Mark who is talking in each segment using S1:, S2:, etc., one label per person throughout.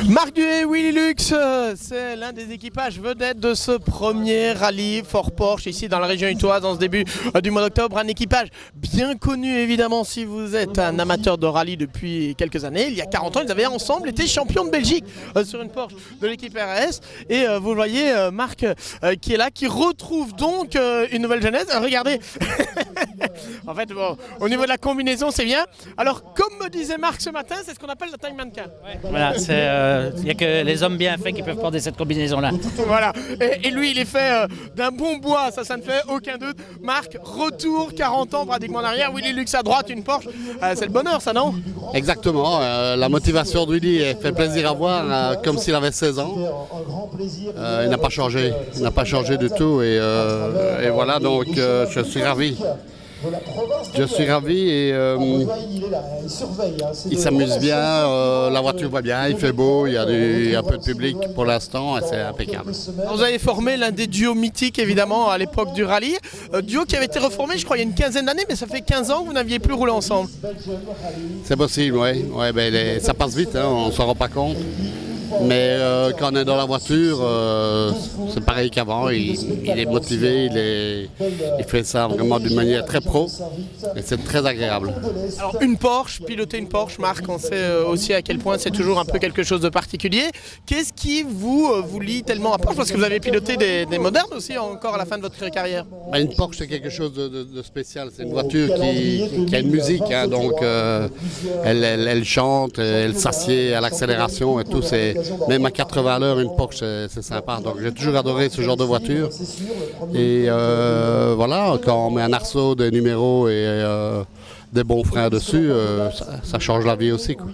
S1: Marc Duhay, Willy Lux, c'est l'un des équipages vedettes de ce premier rallye Fort Porsche ici dans la région utoise en ce début du mois d'octobre. Un équipage bien connu évidemment si vous êtes un amateur de rallye depuis quelques années. Il y a 40 ans, ils avaient ensemble été champions de Belgique sur une Porsche de l'équipe RS. Et vous le voyez, Marc qui est là, qui retrouve donc une nouvelle jeunesse. Regardez, en fait, bon, au niveau de la combinaison, c'est bien. Alors, comme me disait Marc ce matin, c'est ce qu'on appelle la taille mannequin.
S2: Ouais, voilà, il n'y a que les hommes bien faits qui peuvent porter cette combinaison-là.
S1: Voilà, et lui, il est fait d'un bon bois, ça ne fait aucun doute. Marc, retour, 40 ans pratiquement en arrière. Willy Lux à droite, une Porsche. C'est le bonheur, ça, non?
S3: Exactement, la motivation de Willy fait plaisir à voir, comme s'il avait 16 ans. Il n'a pas changé, du tout. Et voilà, donc je suis ravi. Je suis ravi et il s'amuse bien, la voiture va bien, il fait beau, il y a un peu de public pour l'instant et c'est impeccable.
S1: Vous avez formé l'un des duos mythiques évidemment à l'époque du rallye, duo qui avait été reformé je crois il y a une quinzaine d'années, mais ça fait 15 ans que vous n'aviez plus roulé ensemble.
S3: C'est possible, oui. Ouais, ben, ça passe vite, hein, on ne s'en rend pas compte. Mais quand on est dans la voiture, c'est pareil qu'avant, il est motivé, il fait ça vraiment d'une manière très pro et c'est très agréable.
S1: Alors une Porsche, piloter une Porsche, Marc, on sait aussi à quel point c'est toujours un peu quelque chose de particulier. Qu'est-ce qui vous lie tellement à Porsche? Parce que vous avez piloté des modernes aussi encore à la fin de votre carrière.
S3: Une Porsche c'est quelque chose de spécial, c'est une voiture qui a une musique, hein, donc elle chante, elle s'assied à l'accélération et tout. Même à 80 à l'heure, une Porsche, c'est sympa. Donc j'ai toujours adoré ce genre de voiture. Et voilà, quand on met un arceau, des numéros et des bons freins dessus, ça change la vie aussi, quoi.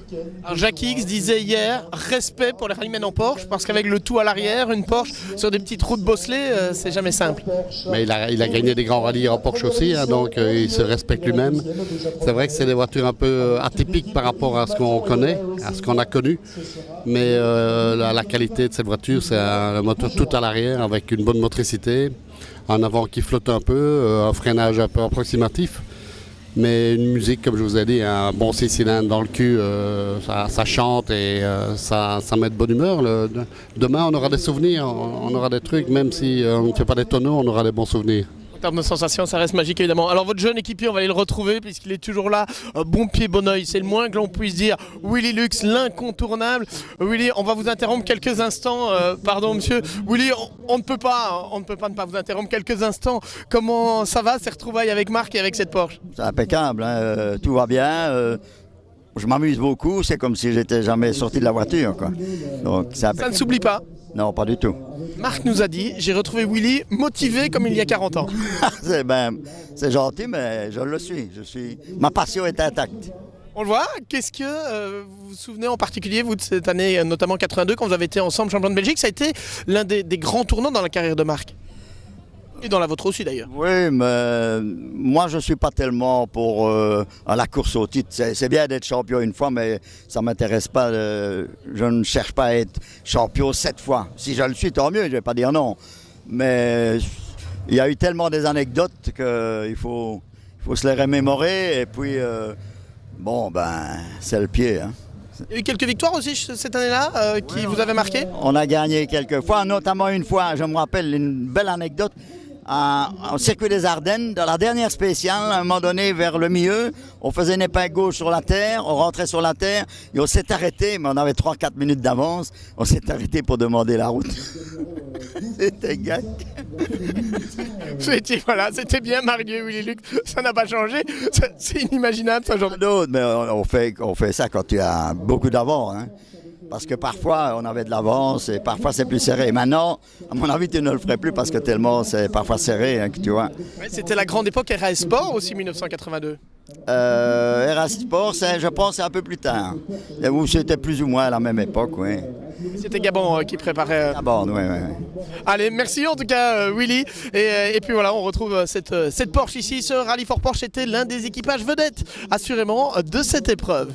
S1: Alors Jacques X disait hier, respect pour les rallymen en Porsche, parce qu'avec le tout à l'arrière, une Porsche sur des petites routes bosselées, c'est jamais simple.
S3: Mais il a gagné des grands rallyes en Porsche aussi, hein, donc il se respecte lui-même. C'est vrai que c'est des voitures un peu atypiques par rapport à ce qu'on connaît, à ce qu'on a connu. Mais la qualité de cette voiture, c'est un moteur tout à l'arrière avec une bonne motricité, un avant qui flotte un peu, un freinage un peu approximatif. Mais une musique, comme je vous ai dit, un bon 6 cylindres dans le cul, ça chante et ça met de bonne humeur. Demain, on aura des souvenirs, on aura des trucs, même si on ne fait pas des tonneaux, on aura des bons souvenirs.
S1: En termes de sensations, ça reste magique évidemment. Alors votre jeune équipier, on va aller le retrouver puisqu'il est toujours là, bon pied, bon oeil, c'est le moins que l'on puisse dire. Willy Lux, l'incontournable. Willy, on va vous interrompre quelques instants, pardon monsieur. Willy, on ne peut pas ne pas vous interrompre quelques instants. Comment ça va ces retrouvailles avec Marc et avec cette Porsche?
S4: C'est impeccable, hein, tout va bien. Je m'amuse beaucoup, c'est comme si j'étais jamais sorti de la voiture, quoi. Donc,
S1: ça ne s'oublie pas?
S4: Non, pas du tout.
S1: Marc nous a dit, j'ai retrouvé Willy motivé comme il y a 40 ans.
S4: C'est gentil, mais je le suis. Ma passion est intacte.
S1: On le voit. Qu'est-ce que vous vous souvenez en particulier, vous, de cette année, notamment 82, quand vous avez été ensemble champion de Belgique? Ça a été l'un des grands tournants dans la carrière de Marc. Et dans la vôtre aussi d'ailleurs.
S4: Oui, mais moi je ne suis pas tellement pour la course au titre. C'est bien d'être champion une fois, mais ça ne m'intéresse pas. Je ne cherche pas à être champion 7 fois. Si je le suis, tant mieux, je ne vais pas dire non. Mais il y a eu tellement des anecdotes qu'il faut se les remémorer. Et puis, c'est le pied. Hein.
S1: Il y a eu quelques victoires aussi cette année-là qui vous avaient marqué?
S4: On a gagné quelques fois, notamment une fois, je me rappelle une belle anecdote. Au circuit des Ardennes, dans la dernière spéciale, à un moment donné, vers le milieu, on faisait une épingle gauche sur la terre, on rentrait sur la terre et on s'est arrêté, mais on avait 3-4 minutes d'avance, on s'est arrêté pour demander la route. C'était gag.
S1: C'était bien Marc Duhay, Willy Lux, ça n'a pas changé, c'est inimaginable ce genre
S4: d'autres. Mais on fait ça quand tu as beaucoup d'avance, hein. Parce que parfois, on avait de l'avance et parfois, c'est plus serré. Maintenant, à mon avis, tu ne le ferais plus parce que tellement c'est parfois serré, hein, que tu vois.
S1: Ouais, c'était la grande époque RS Sport aussi, 1982.
S4: RS Sport, je pense, c'est un peu plus tard. Où c'était plus ou moins à la même époque, oui.
S1: C'était Gabon qui préparait.
S4: Gabon, oui.
S1: Allez, merci en tout cas, Willy. Et puis voilà, on retrouve cette Porsche ici. Ce Rallye Fort Porsche était l'un des équipages vedettes, assurément, de cette épreuve.